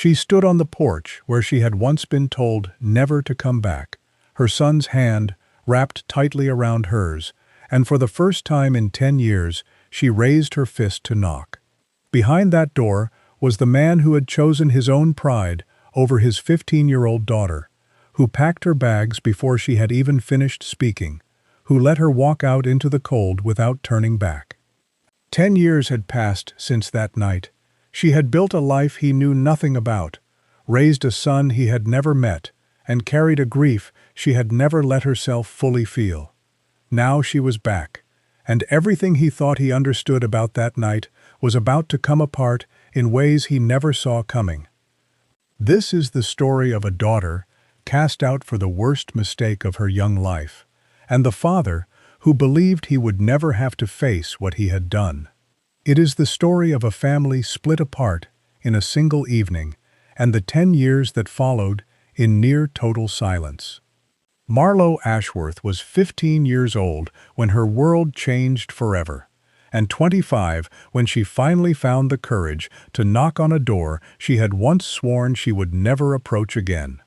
She stood on the porch where she had once been told never to come back, her son's hand wrapped tightly around hers, and for the first time in 10 years, she raised her fist to knock. Behind that door was the man who had chosen his own pride over his 15-year-old daughter, who packed her bags before she had even finished speaking, who let her walk out into the cold without turning back. 10 years had passed since that night. She had built a life he knew nothing about, raised a son he had never met, and carried a grief she had never let herself fully feel. Now she was back, and everything he thought he understood about that night was about to come apart in ways he never saw coming. This is the story of a daughter cast out for the worst mistake of her young life, and the father who believed he would never have to face what he had done. It is the story of a family split apart in a single evening, and the 10 years that followed in near total silence. Marlowe Ashworth was 15 years old when her world changed forever, and 25 when she finally found the courage to knock on a door she had once sworn she would never approach again.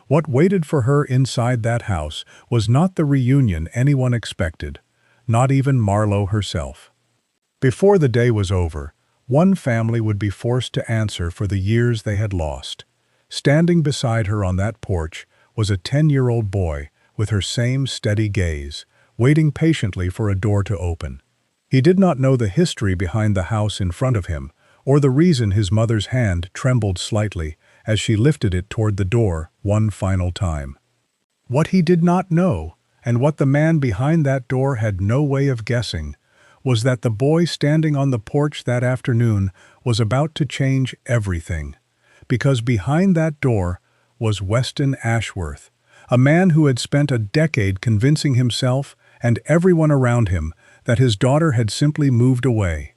What waited for her inside that house was not the reunion anyone expected, not even Marlowe herself. Before the day was over, one family would be forced to answer for the years they had lost. Standing beside her on that porch was a 10-year-old boy with her same steady gaze, waiting patiently for a door to open. He did not know the history behind the house in front of him, or the reason his mother's hand trembled slightly as she lifted it toward the door one final time. What he did not know, and what the man behind that door had no way of guessing, was that the boy standing on the porch that afternoon was about to change everything. Because behind that door was Weston Ashworth, a man who had spent a decade convincing himself and everyone around him that his daughter had simply moved away.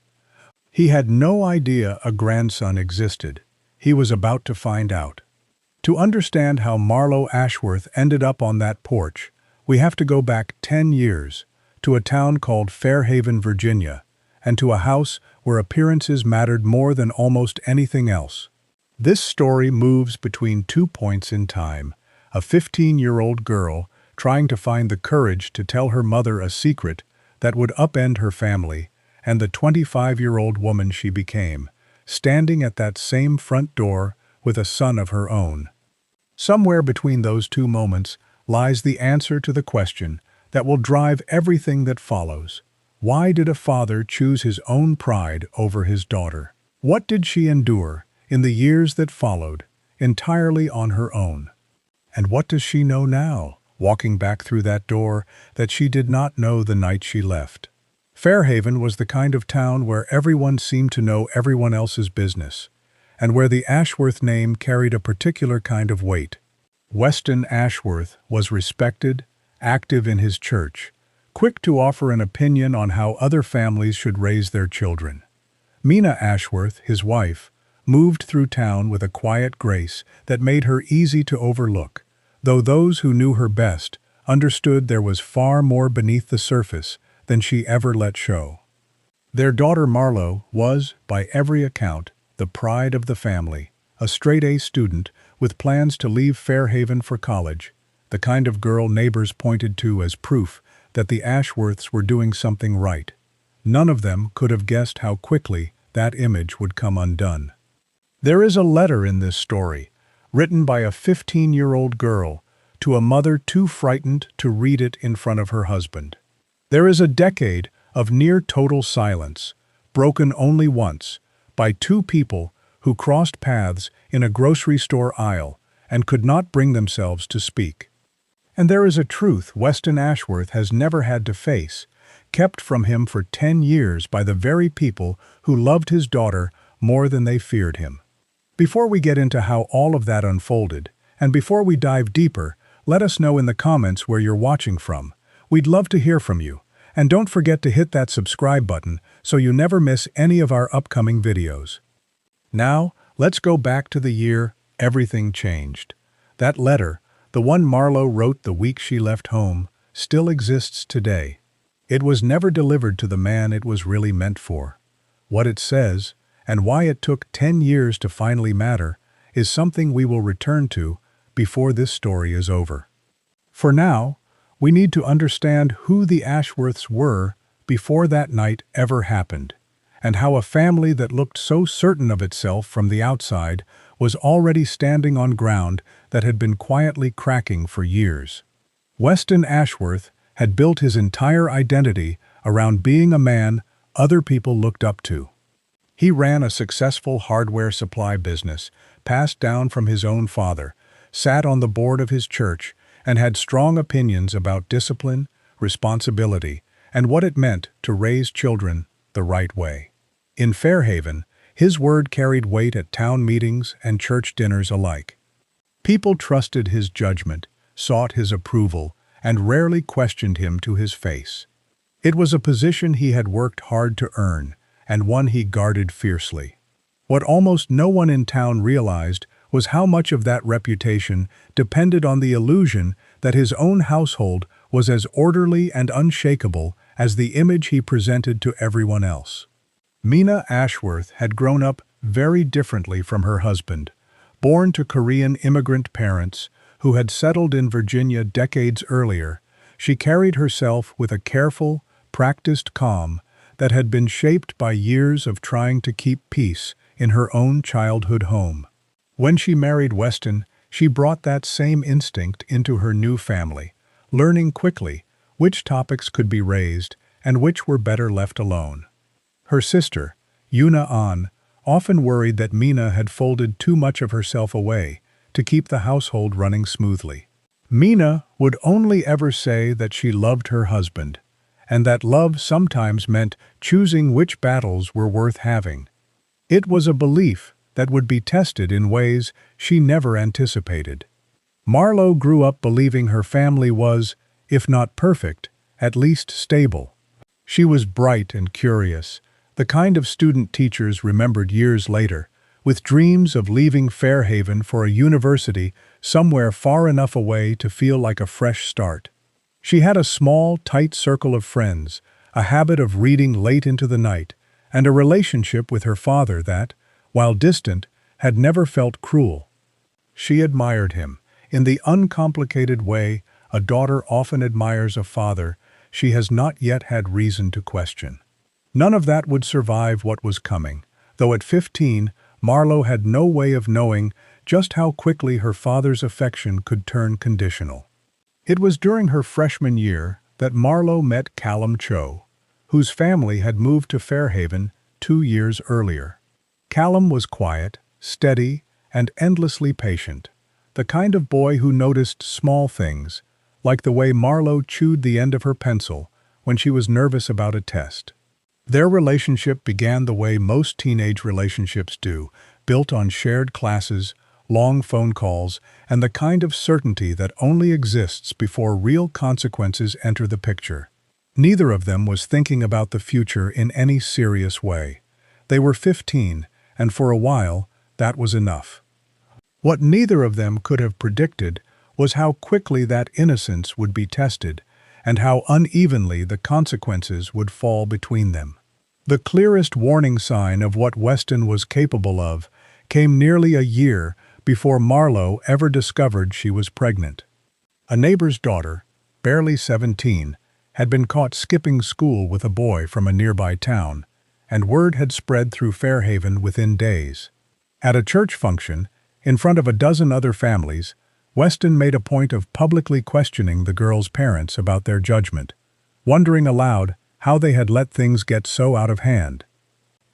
He had no idea a grandson existed. He was about to find out. To understand how Marlowe Ashworth ended up on that porch, we have to go back 10 years, to a town called Fairhaven, Virginia, and to a house where appearances mattered more than almost anything else. This story moves between 2 points in time: a 15-year-old girl trying to find the courage to tell her mother a secret that would upend her family, and the 25-year-old woman she became, standing at that same front door with a son of her own. Somewhere between those two moments lies the answer to the question that will drive everything that follows. Why did a father choose his own pride over his daughter? What did she endure in the years that followed, entirely on her own? And what does she know now, walking back through that door, that she did not know the night she left? Fairhaven was the kind of town where everyone seemed to know everyone else's business, and where the Ashworth name carried a particular kind of weight. Weston Ashworth was respected, active in his church, quick to offer an opinion on how other families should raise their children. Mina Ashworth, his wife, moved through town with a quiet grace that made her easy to overlook, though those who knew her best understood there was far more beneath the surface than she ever let show. Their daughter Marlowe was, by every account, the pride of the family, a straight-A student with plans to leave Fairhaven for college, the kind of girl neighbors pointed to as proof that the Ashworths were doing something right. None of them could have guessed how quickly that image would come undone. There is a letter in this story, written by a 15-year-old girl to a mother too frightened to read it in front of her husband. There is a decade of near total silence, broken only once, by two people who crossed paths in a grocery store aisle and could not bring themselves to speak. And there is a truth Weston Ashworth has never had to face, kept from him for 10 years by the very people who loved his daughter more than they feared him. Before we get into how all of that unfolded, and before we dive deeper, let us know in the comments where you're watching from. We'd love to hear from you, and don't forget to hit that subscribe button so you never miss any of our upcoming videos. Now, let's go back to the year everything changed. That letter, the one Marlowe wrote the week she left home, still exists today. It was never delivered to the man it was really meant for. What it says, and why it took 10 years to finally matter, is something we will return to before this story is over. For now, we need to understand who the Ashworths were before that night ever happened, and how a family that looked so certain of itself from the outside was already standing on ground that had been quietly cracking for years. Weston Ashworth had built his entire identity around being a man other people looked up to. He ran a successful hardware supply business, passed down from his own father, sat on the board of his church, and had strong opinions about discipline, responsibility, and what it meant to raise children the right way. In Fairhaven, his word carried weight at town meetings and church dinners alike. People trusted his judgment, sought his approval, and rarely questioned him to his face. It was a position he had worked hard to earn, and one he guarded fiercely. What almost no one in town realized was how much of that reputation depended on the illusion that his own household was as orderly and unshakable as the image he presented to everyone else. Mina Ashworth had grown up very differently from her husband, born to Korean immigrant parents who had settled in Virginia decades earlier. She carried herself with a careful, practiced calm that had been shaped by years of trying to keep peace in her own childhood home. When she married Weston, she brought that same instinct into her new family, learning quickly which topics could be raised and which were better left alone. Her sister, Yuna An, often worried that Mina had folded too much of herself away to keep the household running smoothly. Mina would only ever say that she loved her husband, and that love sometimes meant choosing which battles were worth having. It was a belief that would be tested in ways she never anticipated. Marlowe grew up believing her family was, if not perfect, at least stable. She was bright and curious, the kind of student teachers remembered years later, with dreams of leaving Fairhaven for a university somewhere far enough away to feel like a fresh start. She had a small, tight circle of friends, a habit of reading late into the night, and a relationship with her father that, while distant, had never felt cruel. She admired him, in the uncomplicated way a daughter often admires a father she has not yet had reason to question. None of that would survive what was coming, though at 15, Marlowe had no way of knowing just how quickly her father's affection could turn conditional. It was during her freshman year that Marlowe met Callum Cho, whose family had moved to Fairhaven 2 years earlier. Callum was quiet, steady, and endlessly patient, the kind of boy who noticed small things, like the way Marlowe chewed the end of her pencil when she was nervous about a test. Their relationship began the way most teenage relationships do, built on shared classes, long phone calls, and the kind of certainty that only exists before real consequences enter the picture. Neither of them was thinking about the future in any serious way. They were 15, and for a while, that was enough. What neither of them could have predicted was how quickly that innocence would be tested, and how unevenly the consequences would fall between them. The clearest warning sign of what Weston was capable of came nearly a year before Marlowe ever discovered she was pregnant. A neighbor's daughter, barely 17, had been caught skipping school with a boy from a nearby town, and word had spread through Fairhaven within days. At a church function, in front of a dozen other families, Weston made a point of publicly questioning the girl's parents about their judgment, wondering aloud how they had let things get so out of hand.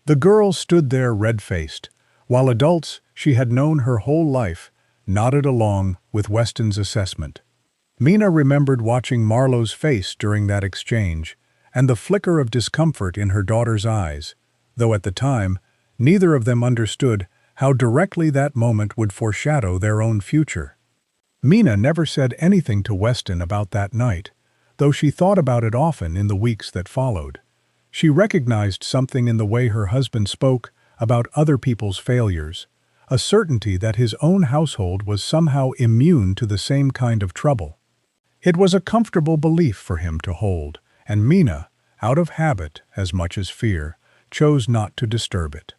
The girl stood there red-faced, while adults she had known her whole life nodded along with Weston's assessment. Mina remembered watching Marlowe's face during that exchange, and the flicker of discomfort in her daughter's eyes, though at the time, neither of them understood how directly that moment would foreshadow their own future. Mina never said anything to Weston about that night, though she thought about it often in the weeks that followed. She recognized something in the way her husband spoke about other people's failures, a certainty that his own household was somehow immune to the same kind of trouble. It was a comfortable belief for him to hold, and Mina, out of habit as much as fear, chose not to disturb it.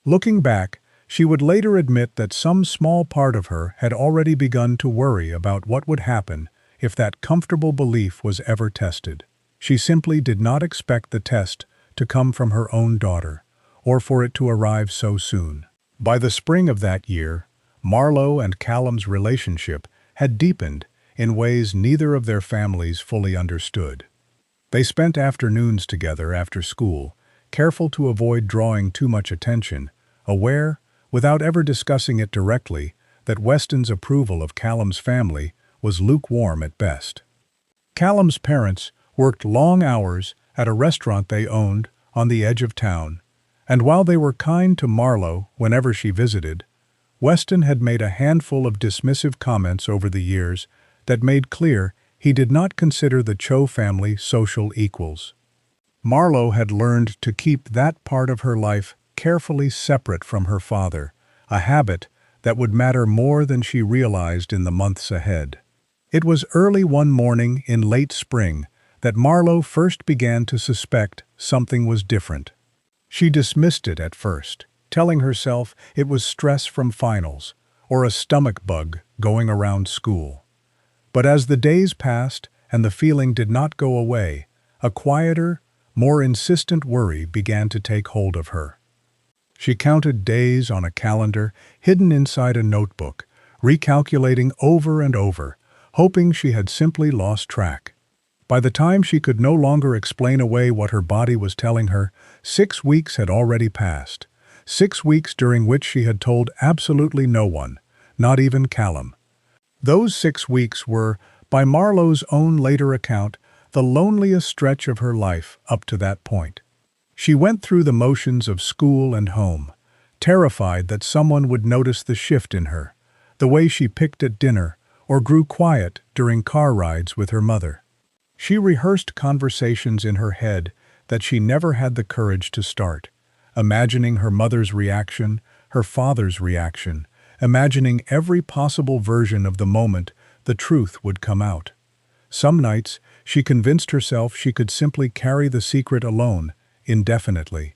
Looking back, She would later admit that some small part of her had already begun to worry about what would happen if that comfortable belief was ever tested. She simply did not expect the test to come from her own daughter, or for it to arrive so soon. By the spring of that year, Marlowe and Callum's relationship had deepened in ways neither of their families fully understood. They spent afternoons together after school, careful to avoid drawing too much attention, aware, without ever discussing it directly, that Weston's approval of Callum's family was lukewarm at best. Callum's parents worked long hours at a restaurant they owned on the edge of town, and while they were kind to Marlowe whenever she visited, Weston had made a handful of dismissive comments over the years that made clear he did not consider the Cho family social equals. Marlowe had learned to keep that part of her life carefully separate from her father, a habit that would matter more than she realized in the months ahead. It was early one morning in late spring that Marlowe first began to suspect something was different. She dismissed it at first, telling herself it was stress from finals or a stomach bug going around school. But as the days passed and the feeling did not go away, a quieter, more insistent worry began to take hold of her. She counted days on a calendar hidden inside a notebook, recalculating over and over, hoping she had simply lost track. By the time she could no longer explain away what her body was telling her, 6 weeks had already passed. 6 weeks during which she had told absolutely no one, not even Callum. Those 6 weeks were, by Marlowe's own later account, the loneliest stretch of her life up to that point. She went through the motions of school and home, terrified that someone would notice the shift in her, the way she picked at dinner or grew quiet during car rides with her mother. She rehearsed conversations in her head that she never had the courage to start, imagining her mother's reaction, her father's reaction, imagining every possible version of the moment the truth would come out. Some nights, she convinced herself she could simply carry the secret alone, indefinitely.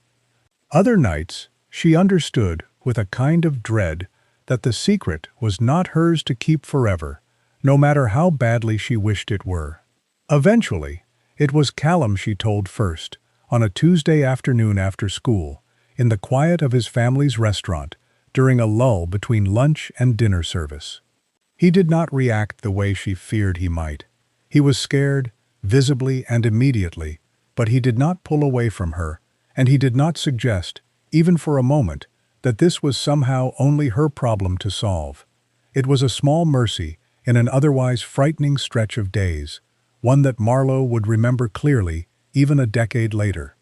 Other nights, she understood, with a kind of dread, that the secret was not hers to keep forever, no matter how badly she wished it were. Eventually, it was Callum she told first, on a Tuesday afternoon after school, in the quiet of his family's restaurant, during a lull between lunch and dinner service. He did not react the way she feared he might. He was scared, visibly and immediately, but he did not pull away from her, and he did not suggest, even for a moment, that this was somehow only her problem to solve. It was a small mercy in an otherwise frightening stretch of days, one that Marlowe would remember clearly even a decade later.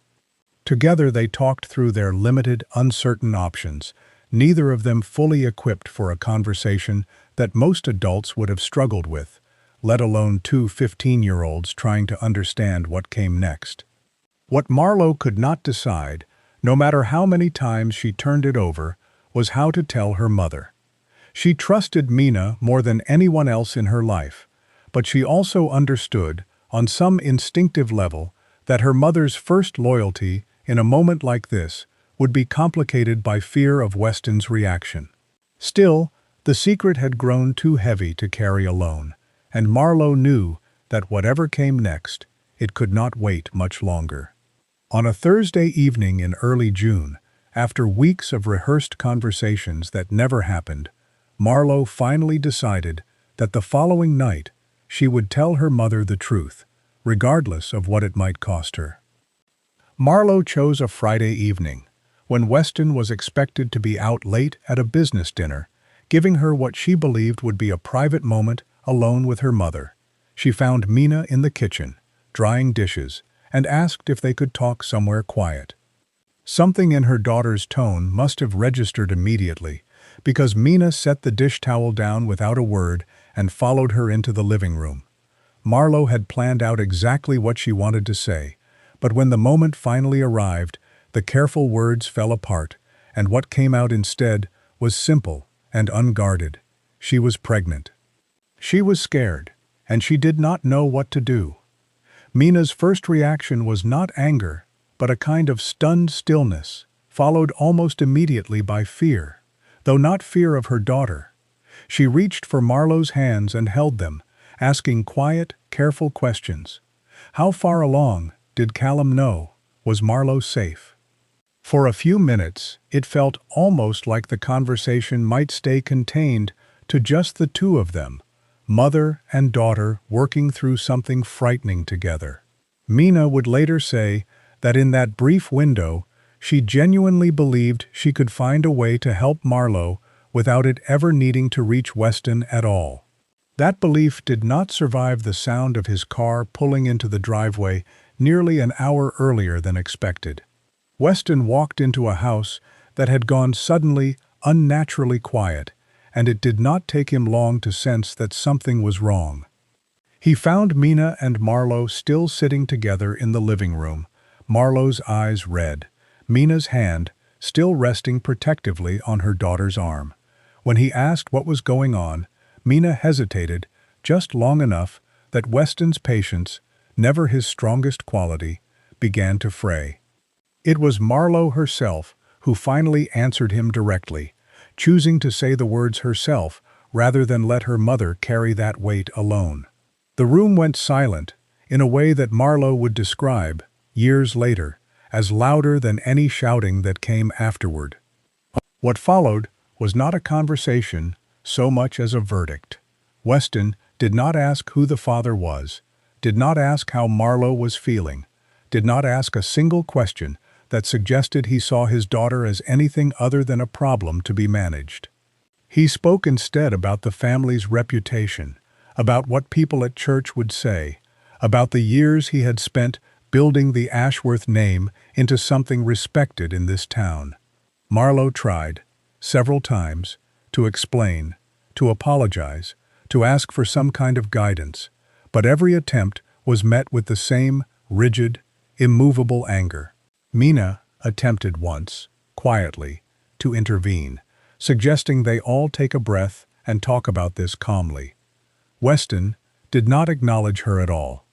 Together they talked through their limited, uncertain options, neither of them fully equipped for a conversation that most adults would have struggled with, let alone two 15-year-olds trying to understand what came next. What Marlowe could not decide, no matter how many times she turned it over, was how to tell her mother. She trusted Mina more than anyone else in her life, but she also understood, on some instinctive level, that her mother's first loyalty, in a moment like this, would be complicated by fear of Weston's reaction. Still, the secret had grown too heavy to carry alone, and Marlowe knew that whatever came next, it could not wait much longer. On a Thursday evening in early June, after weeks of rehearsed conversations that never happened, Marlowe finally decided that the following night she would tell her mother the truth, regardless of what it might cost her. Marlowe chose a Friday evening, when Weston was expected to be out late at a business dinner, giving her what she believed would be a private moment alone with her mother. She found Mina in the kitchen, drying dishes, and asked if they could talk somewhere quiet. Something in her daughter's tone must have registered immediately, because Mina set the dish towel down without a word and followed her into the living room. Marlowe had planned out exactly what she wanted to say, but when the moment finally arrived, the careful words fell apart, and what came out instead was simple and unguarded. She was pregnant. She was scared, and she did not know what to do. Mina's first reaction was not anger, but a kind of stunned stillness, followed almost immediately by fear. though not fear of her daughter. She reached for Marlowe's hands and held them, asking quiet, careful questions. How far along? Did Callum know? Was Marlowe safe? For a few minutes, it felt almost like the conversation might stay contained to just the two of them, mother and daughter working through something frightening together. Mina would later say that in that brief window, she genuinely believed she could find a way to help Marlowe without it ever needing to reach Weston at all. That belief did not survive the sound of his car pulling into the driveway nearly an hour earlier than expected. Weston walked into a house that had gone suddenly, unnaturally quiet, and it did not take him long to sense that something was wrong. He found Mina and Marlowe still sitting together in the living room, Marlowe's eyes red, Mina's hand still resting protectively on her daughter's arm. When he asked what was going on, Mina hesitated just long enough that Weston's patience, never his strongest quality, began to fray. It was Marlowe herself who finally answered him directly, choosing to say the words herself rather than let her mother carry that weight alone. The room went silent in a way that Marlowe would describe, years later, as louder than any shouting that came afterward. What followed was not a conversation so much as a verdict. Weston did not ask who the father was, did not ask how Marlowe was feeling, did not ask a single question that suggested he saw his daughter as anything other than a problem to be managed. He spoke instead about the family's reputation, about what people at church would say, about the years he had spent building the Ashworth name into something respected in this town. Marlowe tried, several times, to explain, to apologize, to ask for some kind of guidance, but every attempt was met with the same rigid, immovable anger. Mina attempted once, quietly, to intervene, suggesting they all take a breath and talk about this calmly. Weston did not acknowledge her at all.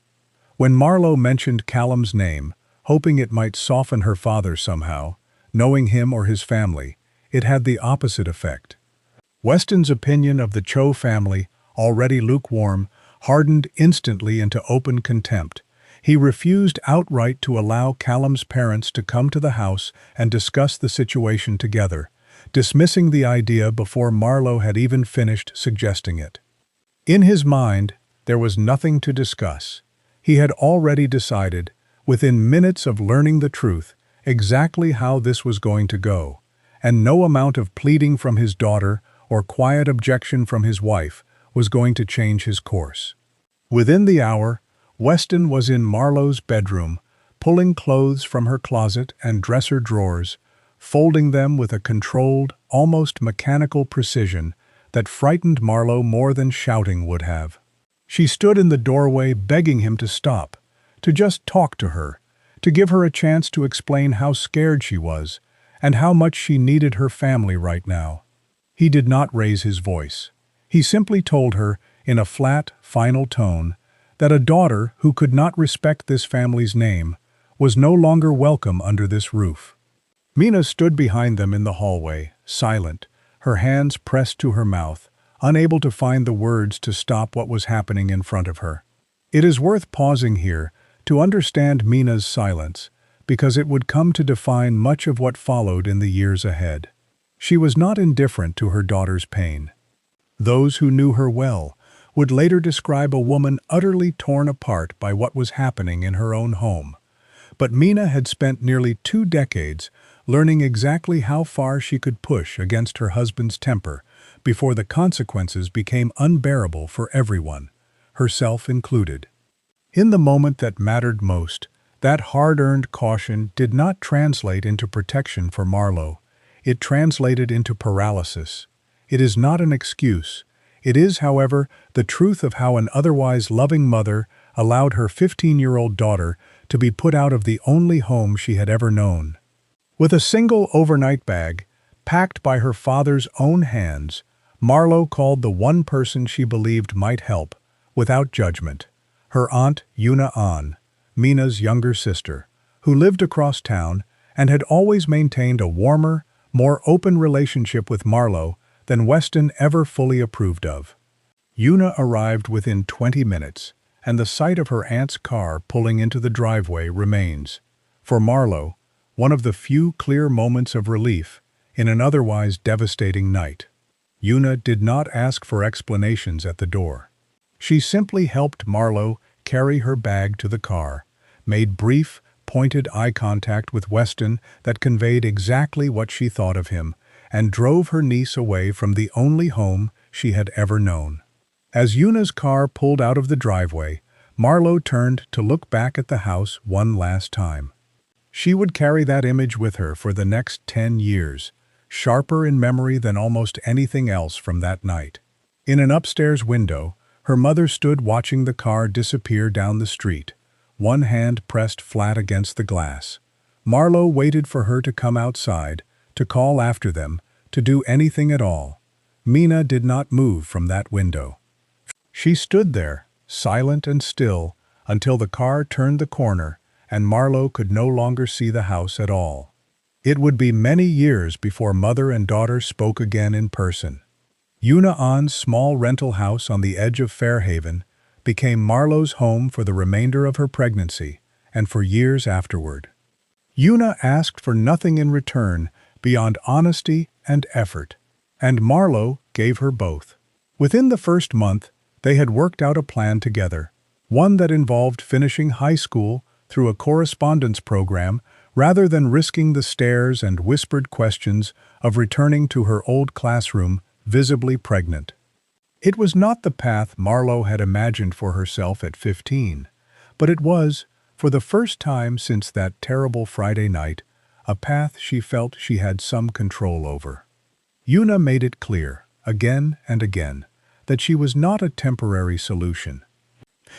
When Marlowe mentioned Callum's name, hoping it might soften her father somehow, knowing him or his family, it had the opposite effect. Weston's opinion of the Cho family, already lukewarm, hardened instantly into open contempt. He refused outright to allow Callum's parents to come to the house and discuss the situation together, dismissing the idea before Marlowe had even finished suggesting it. In his mind, there was nothing to discuss. He had already decided, within minutes of learning the truth, exactly how this was going to go, and no amount of pleading from his daughter or quiet objection from his wife was going to change his course. Within the hour, Weston was in Marlowe's bedroom, pulling clothes from her closet and dresser drawers, folding them with a controlled, almost mechanical precision that frightened Marlowe more than shouting would have. She stood in the doorway begging him to stop, to just talk to her, to give her a chance to explain how scared she was and how much she needed her family right now. He did not raise his voice. He simply told her, in a flat, final tone, that a daughter who could not respect this family's name was no longer welcome under this roof. Mina stood behind them in the hallway, silent, her hands pressed to her mouth, unable to find the words to stop what was happening in front of her. It is worth pausing here to understand Mina's silence, because it would come to define much of what followed in the years ahead. She was not indifferent to her daughter's pain. Those who knew her well would later describe a woman utterly torn apart by what was happening in her own home. But Mina had spent nearly 2 decades learning exactly how far she could push against her husband's temper before the consequences became unbearable for everyone, herself included. In the moment that mattered most, that hard-earned caution did not translate into protection for Marlowe. It translated into paralysis. It is not an excuse. It is, however, the truth of how an otherwise loving mother allowed her 15-year-old daughter to be put out of the only home she had ever known. With a single overnight bag, packed by her father's own hands, Marlowe called the one person she believed might help, without judgment, her aunt Yuna An, Mina's younger sister, who lived across town and had always maintained a warmer, more open relationship with Marlowe than Weston ever fully approved of. Una arrived within 20 minutes, and the sight of her aunt's car pulling into the driveway remains, for Marlowe, one of the few clear moments of relief in an otherwise devastating night. Una did not ask for explanations at the door. She simply helped Marlowe carry her bag to the car, made brief, pointed eye contact with Weston that conveyed exactly what she thought of him, and drove her niece away from the only home she had ever known. As Una's car pulled out of the driveway, Marlowe turned to look back at the house one last time. She would carry that image with her for the next 10 years, sharper in memory than almost anything else from that night. In an upstairs window, her mother stood watching the car disappear down the street, one hand pressed flat against the glass. Marlowe waited for her to come outside, to call after them, to do anything at all. Mina did not move from that window. She stood there, silent and still, until the car turned the corner and Marlowe could no longer see the house at all. It would be many years before mother and daughter spoke again in person. Una Ann's small rental house on the edge of Fairhaven became Marlowe's home for the remainder of her pregnancy and for years afterward. Una asked for nothing in return beyond honesty and effort, and Marlowe gave her both. Within the first month, they had worked out a plan together, one that involved finishing high school through a correspondence program rather than risking the stares and whispered questions of returning to her old classroom visibly pregnant. It was not the path Marlowe had imagined for herself at 15, but it was, for the first time since that terrible Friday night, a path she felt she had some control over. Una made it clear, again and again, that she was not a temporary solution.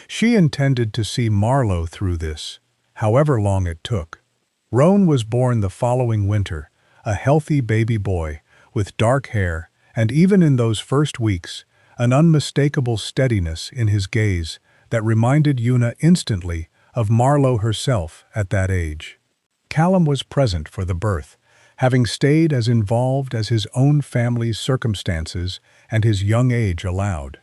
She intended to see Marlowe through this, however long it took. Roan was born the following winter, a healthy baby boy with dark hair, and even in those first weeks, an unmistakable steadiness in his gaze that reminded Una instantly of Marlowe herself at that age. Callum was present for the birth, having stayed as involved as his own family's circumstances and his young age allowed,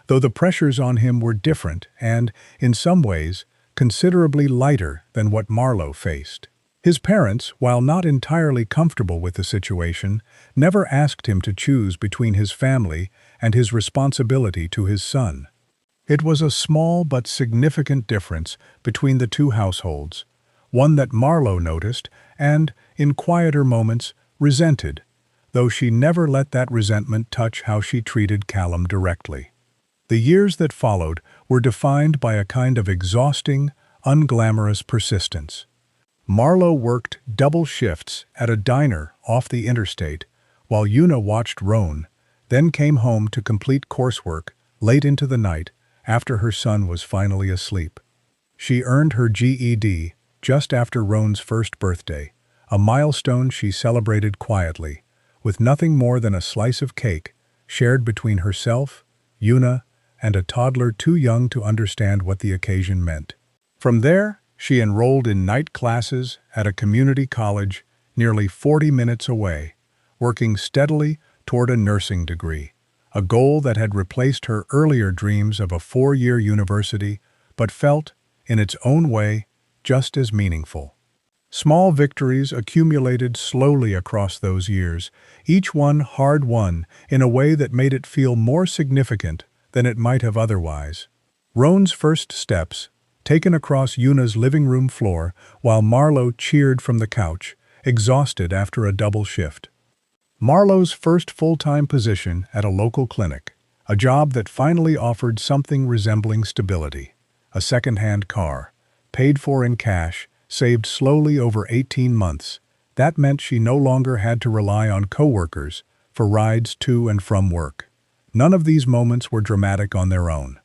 though the pressures on him were different and, in some ways, considerably lighter than what Marlowe faced. His parents, while not entirely comfortable with the situation, never asked him to choose between his family and his responsibility to his son. It was a small but significant difference between the two households, one that Marlowe noticed and, in quieter moments, resented, though she never let that resentment touch how she treated Callum directly. The years that followed were defined by a kind of exhausting, unglamorous persistence. Marlowe worked double shifts at a diner off the interstate, while Una watched Roan, then came home to complete coursework late into the night after her son was finally asleep. She earned her GED just after Roan's first birthday, a milestone she celebrated quietly, with nothing more than a slice of cake shared between herself, Una, and a toddler too young to understand what the occasion meant. From there, she enrolled in night classes at a community college nearly 40 minutes away, working steadily toward a nursing degree, a goal that had replaced her earlier dreams of a 4-year university, but felt, in its own way, just as meaningful. Small victories accumulated slowly across those years, each one hard-won in a way that made it feel more significant than it might have otherwise. Roan's first steps, taken across Una's living room floor while Marlowe cheered from the couch, exhausted after a double shift. Marlowe's first full-time position at a local clinic, a job that finally offered something resembling stability, a second-hand car, paid for in cash, saved slowly over 18 months. That meant she no longer had to rely on coworkers for rides to and from work. None of these moments were dramatic on their own.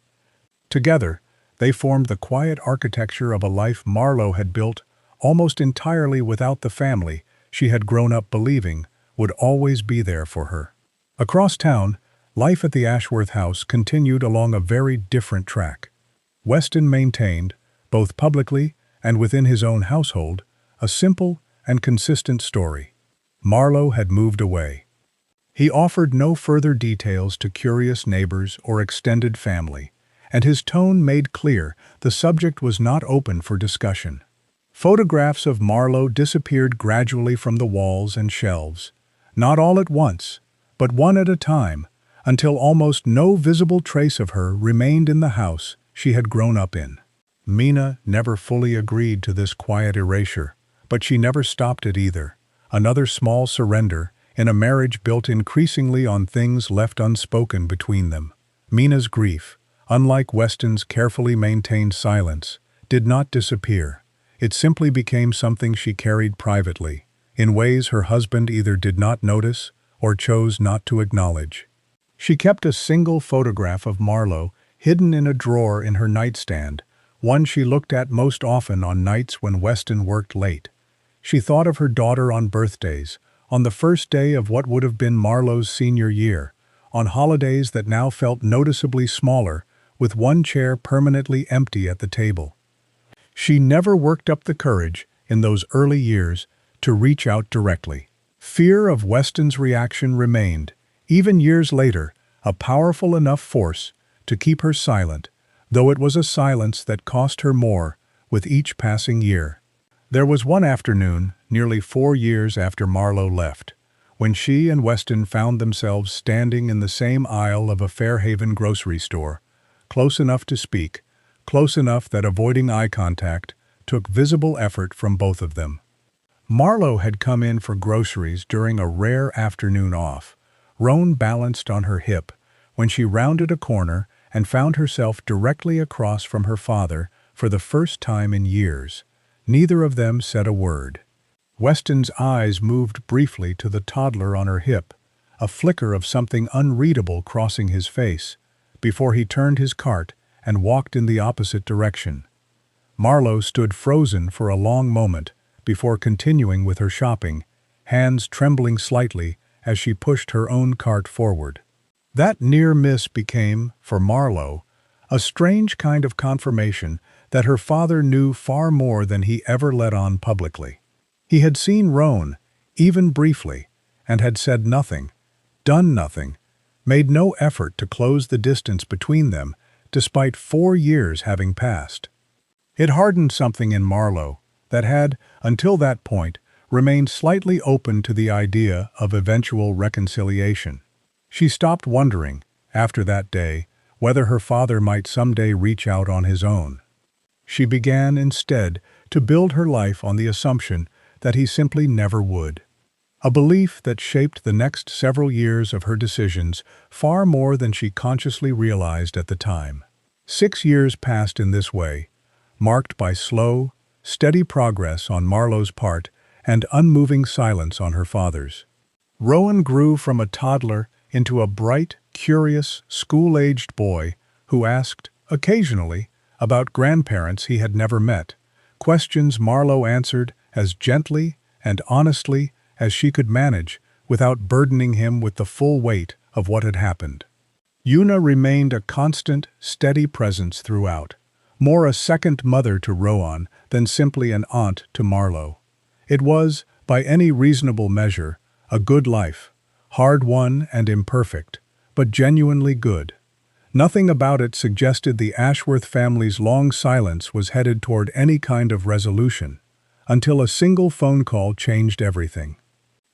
Together, they formed the quiet architecture of a life Marlowe had built almost entirely without the family she had grown up believing would always be there for her. Across town, life at the Ashworth house continued along a very different track. Weston maintained, both publicly and within his own household, a simple and consistent story. Marlowe had moved away. He offered no further details to curious neighbors or extended family, and his tone made clear the subject was not open for discussion. Photographs of Marlowe disappeared gradually from the walls and shelves, not all at once, but one at a time, until almost no visible trace of her remained in the house she had grown up in. Mina never fully agreed to this quiet erasure, but she never stopped it either. Another small surrender in a marriage built increasingly on things left unspoken between them. Mina's grief, unlike Weston's carefully maintained silence, did not disappear. It simply became something she carried privately, in ways her husband either did not notice or chose not to acknowledge. She kept a single photograph of Marlowe hidden in a drawer in her nightstand, one she looked at most often on nights when Weston worked late. She thought of her daughter on birthdays, on the first day of what would have been Marlowe's senior year, on holidays that now felt noticeably smaller, with one chair permanently empty at the table. She never worked up the courage, in those early years, to reach out directly. Fear of Weston's reaction remained, even years later, a powerful enough force to keep her silent, though it was a silence that cost her more with each passing year. There was one afternoon, nearly 4 years after Marlowe left, when she and Weston found themselves standing in the same aisle of a Fairhaven grocery store, close enough to speak, close enough that avoiding eye contact took visible effort from both of them. Marlowe had come in for groceries during a rare afternoon off, Roan balanced on her hip, when she rounded a corner and found herself directly across from her father for the first time in years. Neither of them said a word. Weston's eyes moved briefly to the toddler on her hip, a flicker of something unreadable crossing his face, before he turned his cart and walked in the opposite direction. Marlowe stood frozen for a long moment before continuing with her shopping, hands trembling slightly as she pushed her own cart forward. That near miss became, for Marlowe, a strange kind of confirmation that her father knew far more than he ever let on publicly. He had seen Roan, even briefly, and had said nothing, done nothing, made no effort to close the distance between them, despite 4 years having passed. It hardened something in Marlowe that had, until that point, remained slightly open to the idea of eventual reconciliation. She stopped wondering, after that day, whether her father might someday reach out on his own. She began, instead, to build her life on the assumption that he simply never would. A belief that shaped the next several years of her decisions far more than she consciously realized at the time. 6 years passed in this way, marked by slow, steady progress on Marlowe's part and unmoving silence on her father's. Rowan grew from a toddler into a bright, curious, school-aged boy who asked, occasionally, about grandparents he had never met, questions Marlowe answered as gently and honestly as she could manage without burdening him with the full weight of what had happened. Una remained a constant, steady presence throughout, more a second mother to Rowan than simply an aunt to Marlowe. It was, by any reasonable measure, a good life, hard-won and imperfect, but genuinely good. Nothing about it suggested the Ashworth family's long silence was headed toward any kind of resolution, until a single phone call changed everything.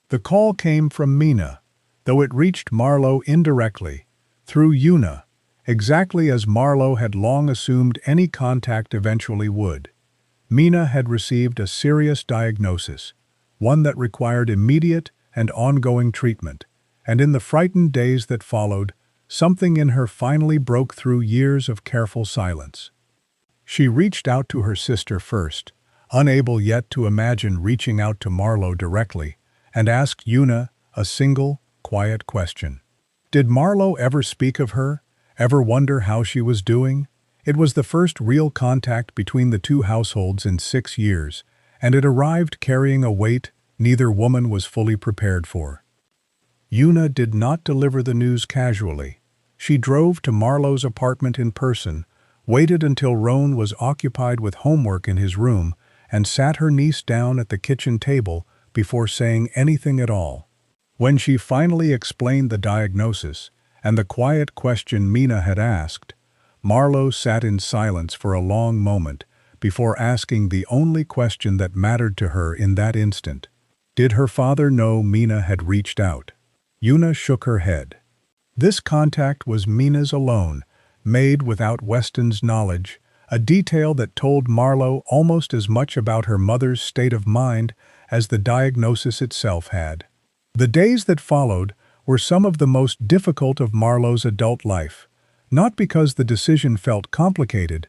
The call came from Mina, though it reached Marlowe indirectly, through Una, exactly as Marlowe had long assumed any contact eventually would. Mina had received a serious diagnosis, one that required immediate and ongoing treatment, and in the frightened days that followed, something in her finally broke through years of careful silence. She reached out to her sister first, unable yet to imagine reaching out to Marlowe directly, and asked Una a single, quiet question. Did Marlowe ever speak of her, ever wonder how she was doing? It was the first real contact between the two households in 6 years, and it arrived carrying a weight neither woman was fully prepared for. Una did not deliver the news casually. She drove to Marlowe's apartment in person, waited until Roan was occupied with homework in his room, and sat her niece down at the kitchen table before saying anything at all. When she finally explained the diagnosis and the quiet question Mina had asked, Marlowe sat in silence for a long moment before asking the only question that mattered to her in that instant. Did her father know Mina had reached out? Una shook her head. This contact was Mina's alone, made without Weston's knowledge, a detail that told Marlowe almost as much about her mother's state of mind as the diagnosis itself had. The days that followed were some of the most difficult of Marlowe's adult life, not because the decision felt complicated,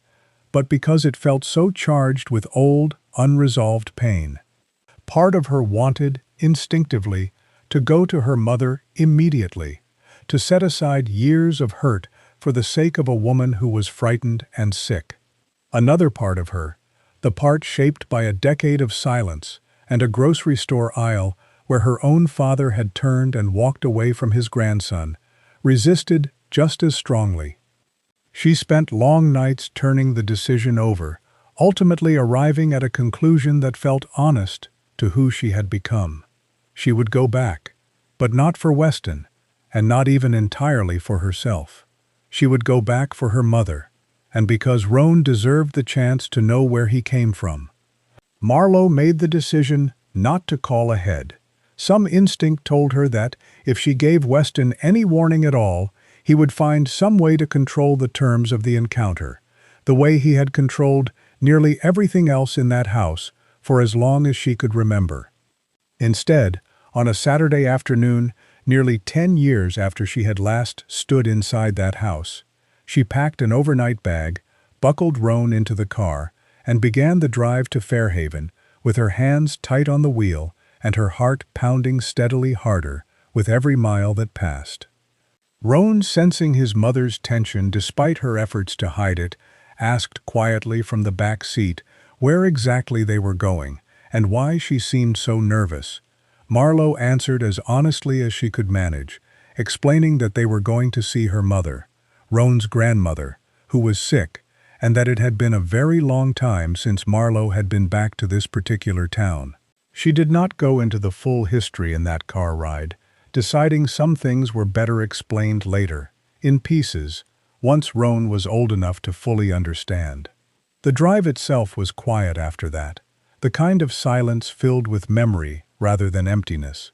but because it felt so charged with old, unresolved pain. Part of her wanted, instinctively, to go to her mother immediately, to set aside years of hurt for the sake of a woman who was frightened and sick. Another part of her, the part shaped by a decade of silence and a grocery store aisle where her own father had turned and walked away from his grandson, resisted just as strongly. She spent long nights turning the decision over, ultimately arriving at a conclusion that felt honest to who she had become. She would go back, but not for Weston, and not even entirely for herself. She would go back for her mother, and because Roan deserved the chance to know where he came from. Marlowe made the decision not to call ahead. Some instinct told her that, if she gave Weston any warning at all, he would find some way to control the terms of the encounter, the way he had controlled nearly everything else in that house for as long as she could remember. Instead, on a Saturday afternoon, nearly 10 years after she had last stood inside that house, she packed an overnight bag, buckled Roan into the car, and began the drive to Fairhaven, with her hands tight on the wheel and her heart pounding steadily harder with every mile that passed. Roan, sensing his mother's tension despite her efforts to hide it, asked quietly from the back seat where exactly they were going and why she seemed so nervous. Marlowe answered as honestly as she could manage, explaining that they were going to see her mother, Roan's grandmother, who was sick, and that it had been a very long time since Marlowe had been back to this particular town. She did not go into the full history in that car ride, deciding some things were better explained later, in pieces, once Roan was old enough to fully understand. The drive itself was quiet after that, the kind of silence filled with memory rather than emptiness.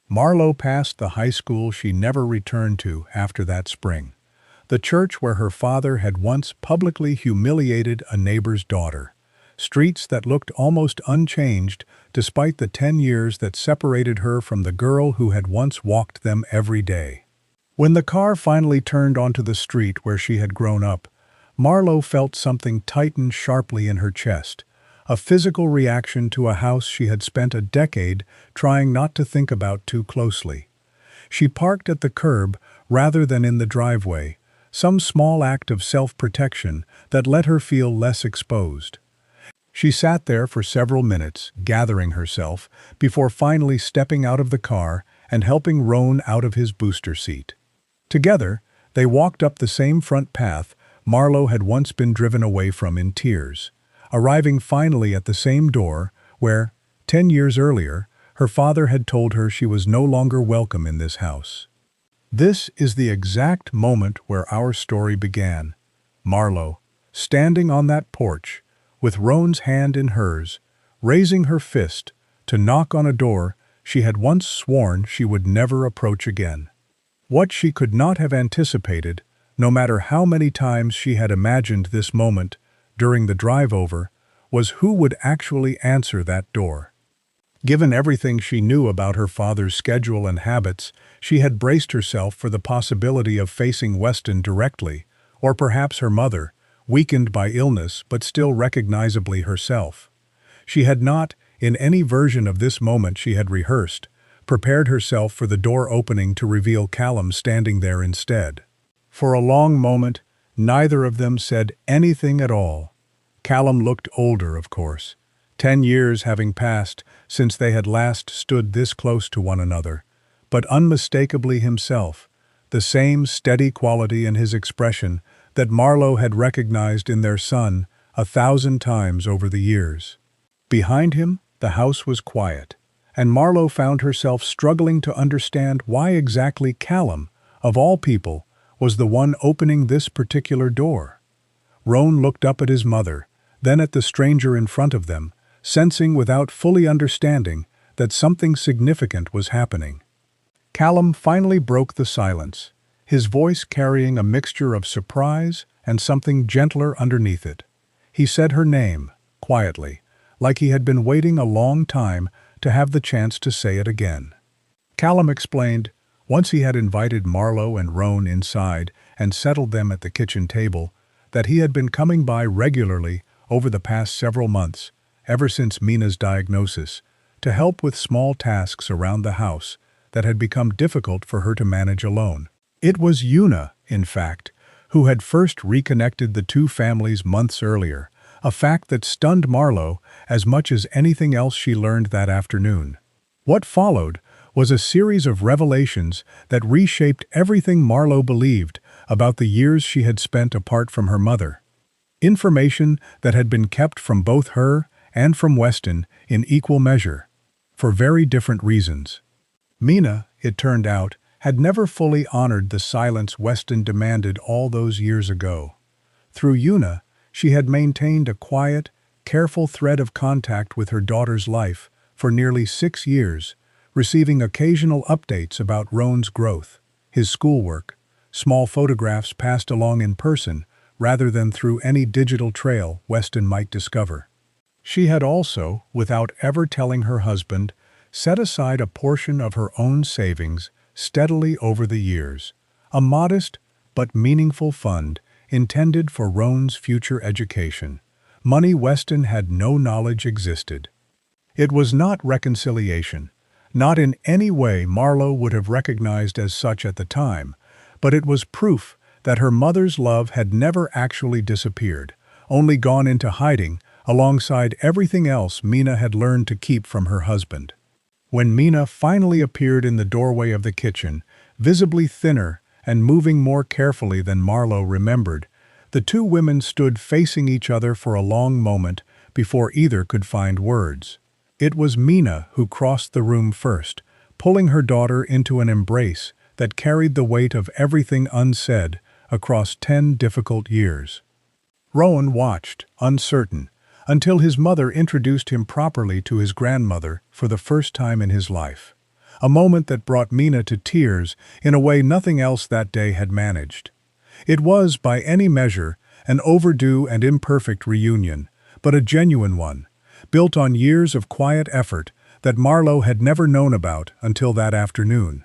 Marlowe passed the high school she never returned to after that spring, the church where her father had once publicly humiliated a neighbor's daughter, streets that looked almost unchanged despite the 10 years that separated her from the girl who had once walked them every day. When the car finally turned onto the street where she had grown up, Marlowe felt something tighten sharply in her chest, a physical reaction to a house she had spent a decade trying not to think about too closely. She parked at the curb rather than in the driveway, some small act of self-protection that let her feel less exposed. She sat there for several minutes, gathering herself, before finally stepping out of the car and helping Roan out of his booster seat. Together, they walked up the same front path Marlowe had once been driven away from in tears, arriving finally at the same door where, 10 years earlier, her father had told her she was no longer welcome in this house. This is the exact moment where our story began. Marlowe, standing on that porch, with Roan's hand in hers, raising her fist to knock on a door she had once sworn she would never approach again. What she could not have anticipated, no matter how many times she had imagined this moment during the drive over, was who would actually answer that door. Given everything she knew about her father's schedule and habits, she had braced herself for the possibility of facing Weston directly, or perhaps her mother, weakened by illness but still recognizably herself. She had not, in any version of this moment she had rehearsed, prepared herself for the door opening to reveal Callum standing there instead. For a long moment, neither of them said anything at all. Callum looked older, of course, 10 years having passed since they had last stood this close to one another, but unmistakably himself, the same steady quality in his expression that Marlowe had recognized in their son 1,000 times over the years. Behind him, the house was quiet, and Marlowe found herself struggling to understand why exactly Callum, of all people, was the one opening this particular door. Rowan looked up at his mother, then at the stranger in front of them, sensing without fully understanding that something significant was happening. Callum finally broke the silence, his voice carrying a mixture of surprise and something gentler underneath it. He said her name, quietly, like he had been waiting a long time to have the chance to say it again. Callum explained, once he had invited Marlowe and Rowan inside and settled them at the kitchen table, that he had been coming by regularly over the past several months, ever since Mina's diagnosis, to help with small tasks around the house that had become difficult for her to manage alone. It was Una, in fact, who had first reconnected the two families months earlier, a fact that stunned Marlowe as much as anything else she learned that afternoon. What followed was a series of revelations that reshaped everything Marlowe believed about the years she had spent apart from her mother. Information that had been kept from both her and from Weston in equal measure, for very different reasons. Mina, it turned out, had never fully honored the silence Weston demanded all those years ago. Through Una, she had maintained a quiet, careful thread of contact with her daughter's life for nearly 6 years, receiving occasional updates about Rowan's growth, his schoolwork, small photographs passed along in person rather than through any digital trail Weston might discover. She had also, without ever telling her husband, set aside a portion of her own savings steadily over the years, a modest but meaningful fund intended for Rowan's future education, money Weston had no knowledge existed. It was not reconciliation, not in any way Marlowe would have recognized as such at the time, but it was proof that her mother's love had never actually disappeared, only gone into hiding alongside everything else Mina had learned to keep from her husband. When Mina finally appeared in the doorway of the kitchen, visibly thinner and moving more carefully than Marlowe remembered, the two women stood facing each other for a long moment before either could find words. It was Mina who crossed the room first, pulling her daughter into an embrace that carried the weight of everything unsaid across 10 difficult years. Rowan watched, uncertain, until his mother introduced him properly to his grandmother for the first time in his life, a moment that brought Mina to tears in a way nothing else that day had managed. It was, by any measure, an overdue and imperfect reunion, but a genuine one, built on years of quiet effort that Marlowe had never known about until that afternoon.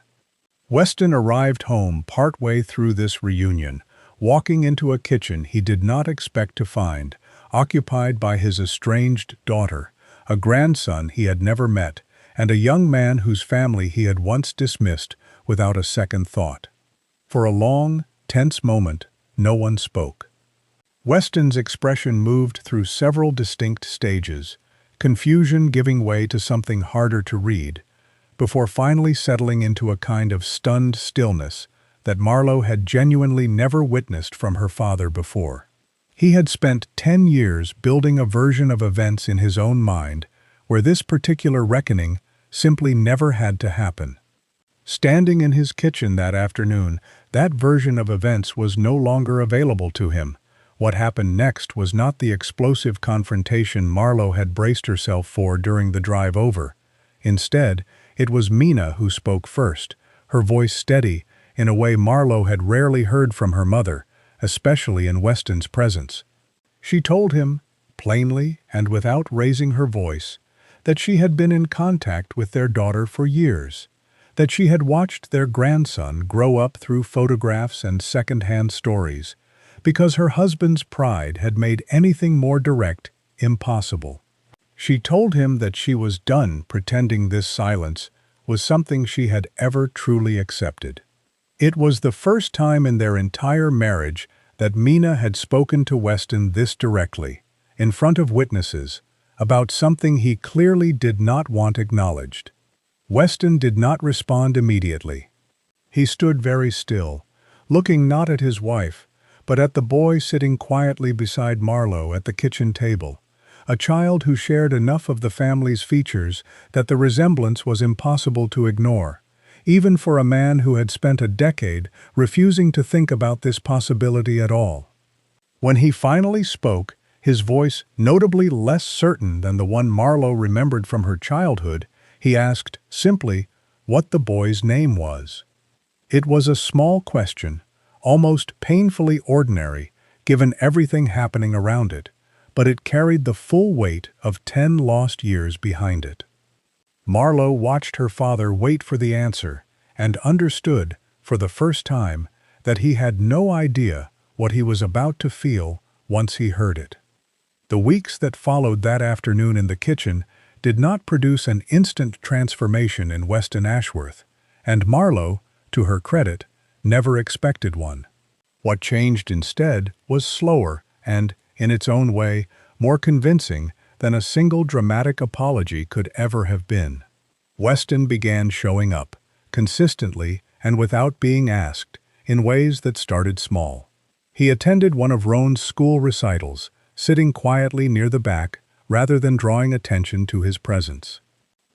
Weston arrived home partway through this reunion, walking into a kitchen he did not expect to find, occupied by his estranged daughter, a grandson he had never met, and a young man whose family he had once dismissed without a second thought. For a long, tense moment, no one spoke. Weston's expression moved through several distinct stages, confusion giving way to something harder to read, before finally settling into a kind of stunned stillness that Marlowe had genuinely never witnessed from her father before. He had spent 10 years building a version of events in his own mind where this particular reckoning simply never had to happen. Standing in his kitchen that afternoon, that version of events was no longer available to him. What happened next was not the explosive confrontation Marlowe had braced herself for during the drive over. Instead, it was Mina who spoke first, her voice steady in a way Marlowe had rarely heard from her mother, especially in Weston's presence. She told him, plainly and without raising her voice, that she had been in contact with their daughter for years, that she had watched their grandson grow up through photographs and second-hand stories, because her husband's pride had made anything more direct impossible. She told him that she was done pretending this silence was something she had ever truly accepted. It was the first time in their entire marriage that Mina had spoken to Weston this directly, in front of witnesses, about something he clearly did not want acknowledged. Weston did not respond immediately. He stood very still, looking not at his wife, but at the boy sitting quietly beside Marlowe at the kitchen table, a child who shared enough of the family's features that the resemblance was impossible to ignore, even for a man who had spent a decade refusing to think about this possibility at all. When he finally spoke, his voice notably less certain than the one Marlowe remembered from her childhood, he asked, simply, what the boy's name was. It was a small question, almost painfully ordinary, given everything happening around it, but it carried the full weight of 10 lost years behind it. Marlowe watched her father wait for the answer and understood, for the first time, that he had no idea what he was about to feel once he heard it. The weeks that followed that afternoon in the kitchen did not produce an instant transformation in Weston Ashworth, and Marlowe, to her credit, never expected one. What changed instead was slower and, in its own way, more convincing than a single dramatic apology could ever have been. Weston began showing up, consistently and without being asked, in ways that started small. He attended one of Roan's school recitals, sitting quietly near the back rather than drawing attention to his presence.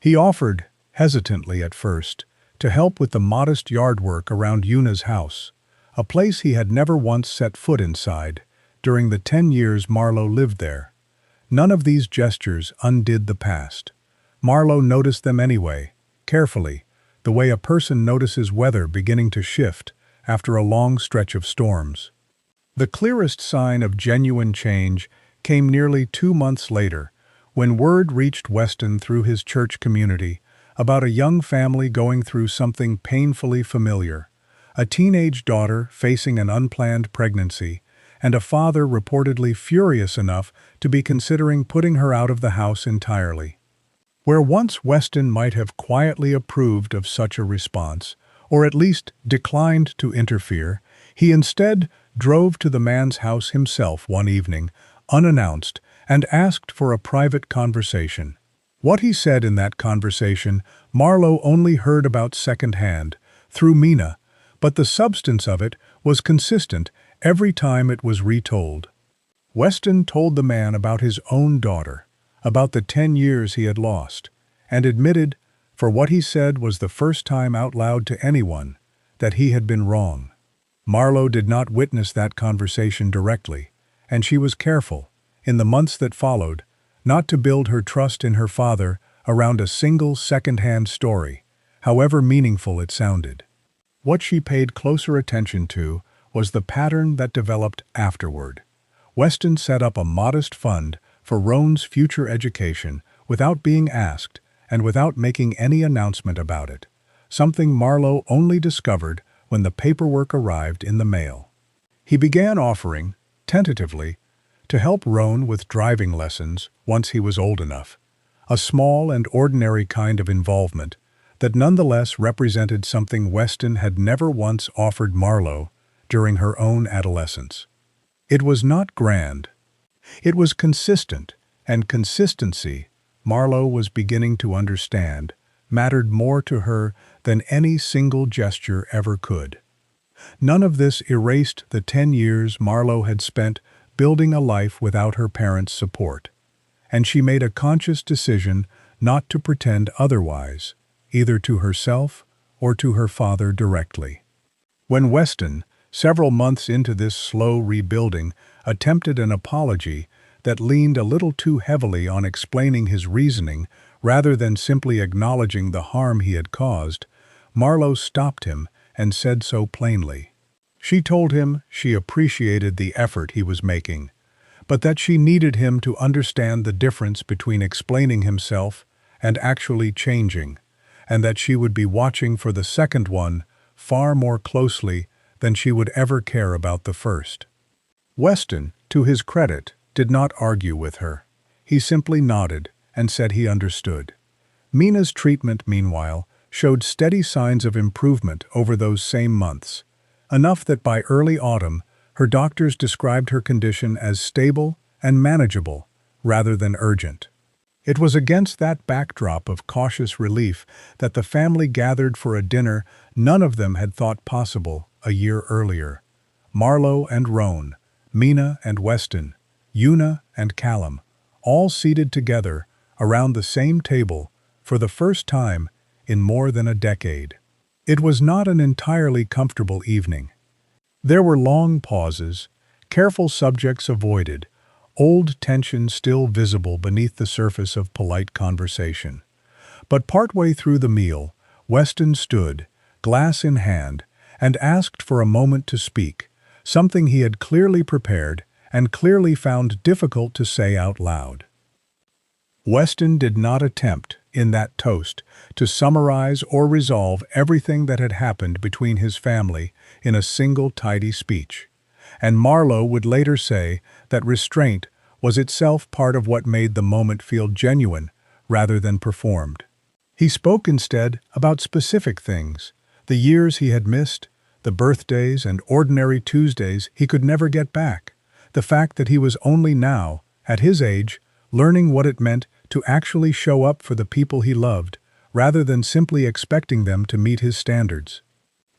He offered, hesitantly at first, to help with the modest yard work around Una's house, a place he had never once set foot inside during the 10 years Marlowe lived there. None of these gestures undid the past. Marlowe noticed them anyway, carefully, the way a person notices weather beginning to shift after a long stretch of storms. The clearest sign of genuine change came nearly 2 months later, when word reached Weston through his church community about a young family going through something painfully familiar, a teenage daughter facing an unplanned pregnancy, and a father reportedly furious enough to be considering putting her out of the house entirely. Where once Weston might have quietly approved of such a response, or at least declined to interfere, he instead drove to the man's house himself one evening, unannounced, and asked for a private conversation. What he said in that conversation, Marlowe only heard about secondhand, through Mina, but the substance of it was consistent every time it was retold. Weston told the man about his own daughter, about the 10 years he had lost, and admitted, for what he said was the first time out loud to anyone, that he had been wrong. Marlowe did not witness that conversation directly, and she was careful, in the months that followed, not to build her trust in her father around a single second-hand story, however meaningful it sounded. What she paid closer attention to was the pattern that developed afterward. Weston set up a modest fund for Roan's future education without being asked and without making any announcement about it, something Marlowe only discovered when the paperwork arrived in the mail. He began offering, tentatively, to help Roan with driving lessons once he was old enough, a small and ordinary kind of involvement that nonetheless represented something Weston had never once offered Marlowe during her own adolescence. It was not grand. It was consistent, and consistency, Marlowe was beginning to understand, mattered more to her than any single gesture ever could. None of this erased the 10 years Marlowe had spent building a life without her parents' support, and she made a conscious decision not to pretend otherwise, either to herself or to her father directly. When Weston, several months into this slow rebuilding, attempted an apology that leaned a little too heavily on explaining his reasoning rather than simply acknowledging the harm he had caused, Marlowe stopped him and said so plainly. She told him she appreciated the effort he was making, but that she needed him to understand the difference between explaining himself and actually changing, and that she would be watching for the second one far more closely than she would ever care about the first. Weston, to his credit, did not argue with her. He simply nodded and said he understood. Mina's treatment, meanwhile, showed steady signs of improvement over those same months, enough that by early autumn her doctors described her condition as stable and manageable rather than urgent. It was against that backdrop of cautious relief that the family gathered for a dinner none of them had thought possible a year earlier. Marlowe and Roan, Mina and Weston, Una and Callum, all seated together around the same table for the first time in more than a decade. It was not an entirely comfortable evening. There were long pauses, careful subjects avoided, old tensions still visible beneath the surface of polite conversation. But partway through the meal, Weston stood, glass in hand, and asked for a moment to speak, something he had clearly prepared and clearly found difficult to say out loud. Weston did not attempt, in that toast, to summarize or resolve everything that had happened between his family in a single tidy speech, and Marlowe would later say that restraint was itself part of what made the moment feel genuine rather than performed. He spoke instead about specific things, the years he had missed, the birthdays and ordinary Tuesdays he could never get back, the fact that he was only now, at his age, learning what it meant to actually show up for the people he loved, rather than simply expecting them to meet his standards.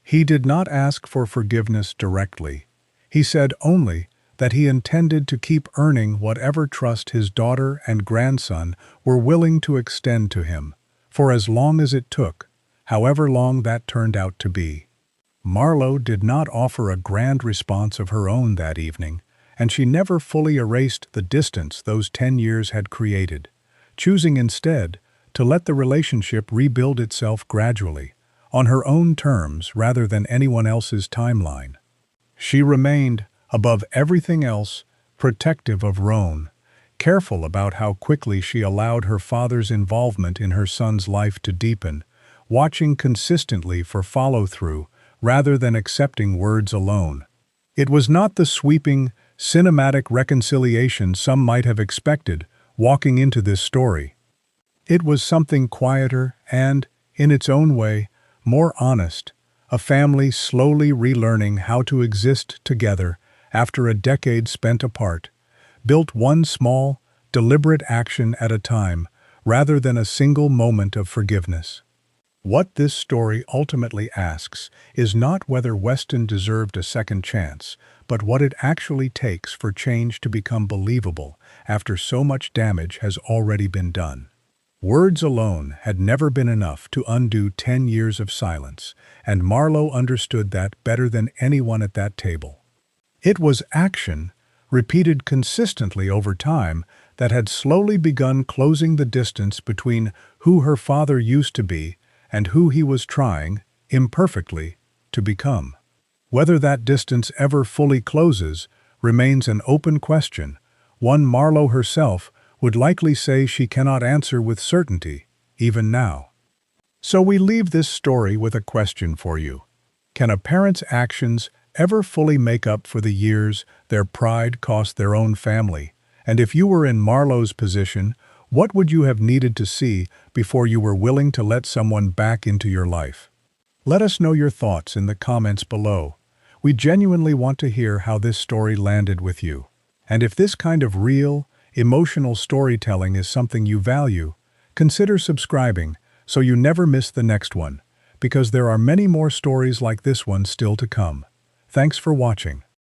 He did not ask for forgiveness directly. He said only that he intended to keep earning whatever trust his daughter and grandson were willing to extend to him, for as long as it took, however long that turned out to be. Marlowe did not offer a grand response of her own that evening, and she never fully erased the distance those 10 years had created, choosing instead to let the relationship rebuild itself gradually, on her own terms rather than anyone else's timeline. She remained, above everything else, protective of Roan, careful about how quickly she allowed her father's involvement in her son's life to deepen, watching consistently for follow-through rather than accepting words alone. It was not the sweeping, cinematic reconciliation some might have expected walking into this story. It was something quieter and, in its own way, more honest, a family slowly relearning how to exist together after a decade spent apart, built one small, deliberate action at a time rather than a single moment of forgiveness. What this story ultimately asks is not whether Weston deserved a second chance, but what it actually takes for change to become believable after so much damage has already been done. Words alone had never been enough to undo 10 years of silence, and Marlowe understood that better than anyone at that table. It was action, repeated consistently over time, that had slowly begun closing the distance between who her father used to be and who he was trying, imperfectly, to become. Whether that distance ever fully closes remains an open question, one Marlowe herself would likely say she cannot answer with certainty, even now. So we leave this story with a question for you. Can a parent's actions ever fully make up for the years their pride cost their own family? And if you were in Marlowe's position, what would you have needed to see before you were willing to let someone back into your life? Let us know your thoughts in the comments below. We genuinely want to hear how this story landed with you. And if this kind of real, emotional storytelling is something you value, consider subscribing so you never miss the next one, because there are many more stories like this one still to come. Thanks for watching.